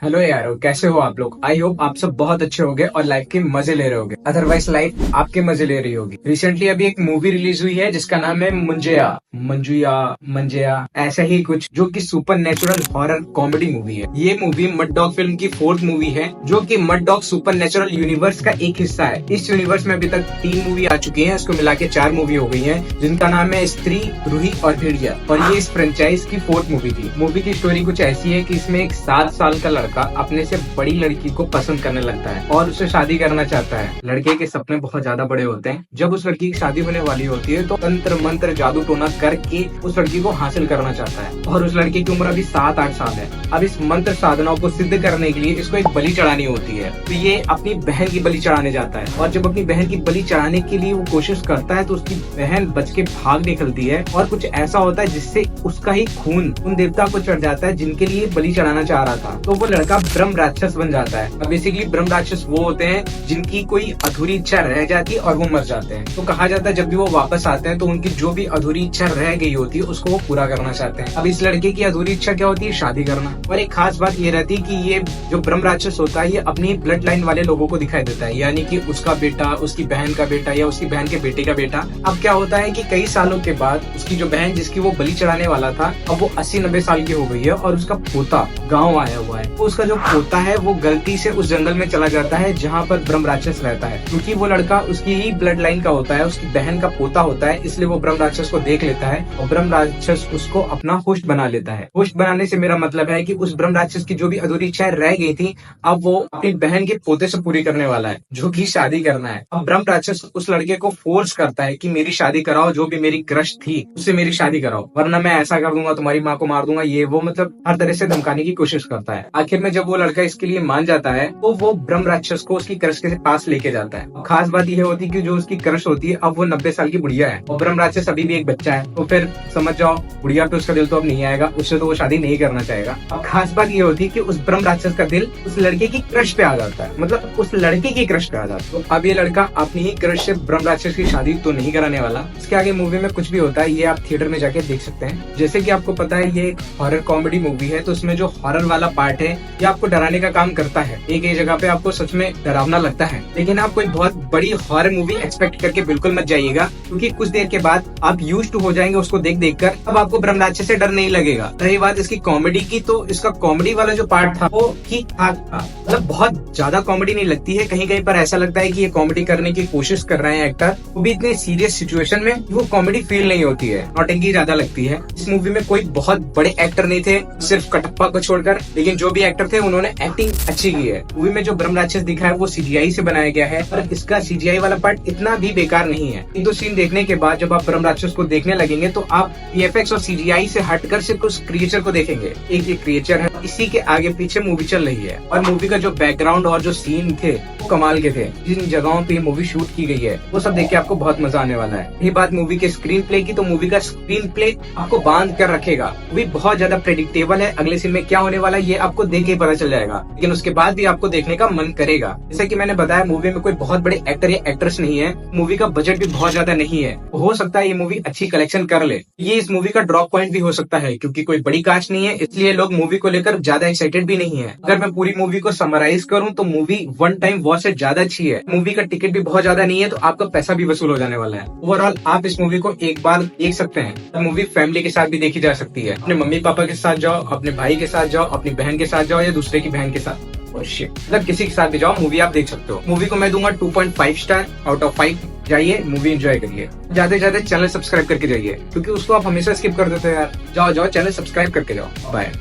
Hello यारो, कैसे हो आप लोग। आई होप आप सब बहुत अच्छे होंगे और लाइफ के मजे ले रहे होंगे। अदरवाइज लाइफ आपके मजे ले रही होगी। रिसेंटली अभी एक मूवी रिलीज हुई है जिसका नाम है मुंजिया मंजुया मंजिया ऐसा ही कुछ, जो कि super natural horror comedy movie है। ये मूवी मड डॉग फिल्म की 4th मूवी है, जो कि mud dog super natural universe का एक हिस्सा है। इस यूनिवर्स में अभी तक 3 मूवी आ चुकी है, इसको मिला के 4 मूवी हो गई है, जिनका नाम है स्त्री, रूही और भेड़िया। और ये इस फ्रेंचाइज की 4th मूवी थी। मूवी की स्टोरी कुछ ऐसी है कि इसमें एक 7 साल का लड़का अपने से बड़ी लड़की को पसंद करने लगता है और उससे शादी करना चाहता है। लड़के के सपने बहुत ज्यादा बड़े होते हैं। जब उस लड़की की शादी होने वाली होती है तो तंत्र मंत्र जादू टोना करके उस लड़की को हासिल करना चाहता है। और उस लड़के की उम्र अभी 7-8 साल है। अब इस मंत्र साधनाओं को सिद्ध करने के लिए इसको एक बलि चढ़ानी होती है। तो ये अपनी बहन की बलि चढ़ाने जाता है, और जब अपनी बहन की बलि चढ़ाने के लिए वो कोशिश करता है तो उसकी बहन बच के भाग निकलती है, और कुछ ऐसा होता है जिससे उसका ही खून उन देवता को चढ़ जाता है जिनके लिए बलि चढ़ाना चाह रहा था। तो वो लड़का ब्रह्म राक्षस बन जाता है। अब बेसिकली ब्रह्म राक्षस वो होते हैं जिनकी कोई अधूरी इच्छा रह जाती है और वो मर जाते हैं। तो कहा जाता है जब भी वो वापस आते हैं तो उनकी जो भी अधूरी इच्छा रह गई होती है उसको वो पूरा करना चाहते हैं। अब इस लड़के की अधूरी इच्छा क्या होती है? शादी करना। और एक खास बात ये रहती है कि ये जो ब्रह्म राक्षस होता है ये अपनी ब्लड लाइन वाले लोगों को दिखाई देता है, यानी कि उसका बेटा, उसकी बहन का बेटा या उसकी बहन के बेटे का बेटा। अब क्या होता है कि कई सालों के बाद उसकी जो बहन जिसकी वो बलि चढ़ाने वाला था, अब वो 80-90 साल की हो गई है और उसका पोता गाँव आया हुआ है। तो उसका जो पोता है वो गलती से उस जंगल में चला जाता है जहाँ पर ब्रह्म राक्षस रहता है। क्योंकि वो लड़का उसकी ही ब्लड लाइन का होता है, उसकी बहन का पोता होता है, इसलिए वो ब्रह्म राक्षस को देख लेता है और ब्रह्म राक्षस उसको अपना होस्ट बना लेता है। होस्ट बनाने से मेरा मतलब है कि उस ब्रह्म राक्षस की जो भी अधूरी इच्छाएं रह गई थी, अब वो अपनी बहन के पोते से पूरी करने वाला है, जो कि शादी करना है। अब ब्रह्म राक्षस उस लड़के को फोर्स करता है कि मेरी शादी कराओ, जो भी मेरी क्रश थी उससे मेरी शादी कराओ, वरना मैं ऐसा कर दूंगा, तुम्हारी माँ को मार दूंगा, ये वो मतलब हर तरह से धमकाने की कोशिश करता है। आखिर में जब वो लड़का इसके लिए मान जाता है तो वो ब्रह्म राक्षस को उसकी क्रश के पास लेके जाता है। खास बात यह होती है कि जो उसकी क्रश होती है अब वो 90 साल की बुढ़िया है और ब्रह्म राक्षस अभी भी एक बच्चा है। तो फिर समझ जाओ बुढ़िया पे उसका दिल तो अब नहीं आएगा, उससे तो वो शादी नहीं करना चाहेगा। अब खास बात ये होती है कि उस ब्रह्म राक्षस का दिल उस लड़के की क्रश पे आ जाता है, मतलब उस लड़के की क्रश पे आ जाता है। तो अब ये लड़का अपनी ही क्रश से ब्रह्म राक्षस की शादी तो नहीं कराने वाला। इसके आगे मूवी में कुछ भी होता है ये आप थिएटर में जाके देख सकते हैं। जैसे कि आपको पता है ये एक हॉरर कॉमेडी मूवी है, तो इसमें जो हॉरर वाला पार्ट है ये आपको डराने का काम करता है। एक जगह पे आपको सच में डरावना लगता है, लेकिन आप कोई बहुत बड़ी हॉरर मूवी एक्सपेक्ट करके बिल्कुल मत जाइएगा, क्योंकि कुछ देर के बाद आप यूज्ड टू हो जाएंगे उसको देख कर। अब आपको ब्रह्म राक्षस से डर नहीं लगेगा। रही बात इसकी कॉमेडी की, तो इसका कॉमेडी वाला जो पार्ट था वो ठीक ठाक था, मतलब बहुत ज्यादा कॉमेडी नहीं लगती है। कहीं कहीं पर ऐसा लगता है कि ये कॉमेडी करने की कोशिश कर रहे हैं एक्टर, वो भी इतने सीरियस सिचुएशन में वो कॉमेडी फील नहीं होती है, नौटंकी ज्यादा लगती है। इस मूवी में कोई बहुत बड़े एक्टर नहीं थे सिर्फ कटप्पा को छोड़कर, लेकिन जो भी एक्टर थे उन्होंने एक्टिंग अच्छी की है। मूवी में जो ब्रह्म राक्षस दिखा है वो CGI से बनाया गया है, और इसका CGI वाला पार्ट इतना भी बेकार नहीं है। एक दो सीन देखने के बाद जब आप ब्रह्म राक्षस को देखने लगेंगे तो आप VFX और CGI से हटकर सिर्फ उस क्रिएचर को देखेंगे। एक ये क्रिएचर है, इसी के आगे पीछे मूवी चल रही है। और मूवी का जो बैकग्राउंड और जो सीन थे वो कमाल के थे। जिन जगहों पे मूवी शूट की गई है वो सब देख के आपको बहुत मजा आने वाला है। यही बात मूवी के स्क्रीन प्ले की, तो मूवी का स्क्रीन प्ले आपको बांध कर रखेगा। मूवी बहुत ज्यादा प्रेडिक्टेबल है, अगले सीन में क्या होने वाला है ये आपको देख के पता चल जाएगा, लेकिन उसके बाद भी आपको देखने का मन करेगा। जैसे कि मैंने बताया मूवी में कोई बहुत बड़े एक्टर या एक्ट्रेस नहीं है, मूवी का बजट भी बहुत ज्यादा नहीं है। हो सकता है ये मूवी अच्छी कलेक्शन कर ले, ये इस मूवी का ड्रॉप पॉइंट भी हो सकता है, क्योंकि कोई बड़ी कास्ट नहीं है इसलिए लोग मूवी को लेकर ज्यादा एक्साइटेड भी नहीं है। अगर मैं पूरी मूवी को समराइज करूं तो मूवी 1 टाइम वॉच से ज्यादा अच्छी है। मूवी का टिकट भी बहुत ज्यादा नहीं है, तो आपका पैसा भी वसूल हो जाने वाला है। ओवरऑल आप इस मूवी को एक बार देख सकते हैं। मूवी फैमिली के साथ भी देखी जा सकती है, अपने मम्मी पापा के साथ जाओ, अपने भाई के साथ जाओ, अपनी बहन के साथ जाओ या दूसरे की बहन के साथ, मतलब किसी के साथ भी जाओ, मूवी आप देख सकते हो। मूवी को मैं दूंगा 2.5 स्टार आउट ऑफ 5। जाइए मूवी एंजॉय करिए। ज्यादा से ज्यादा चैनल सब्सक्राइब करके जाइए, क्योंकि उसको आप हमेशा स्किप कर देते हो यार। जाओ चैनल सब्सक्राइब करके जाओ। बाय।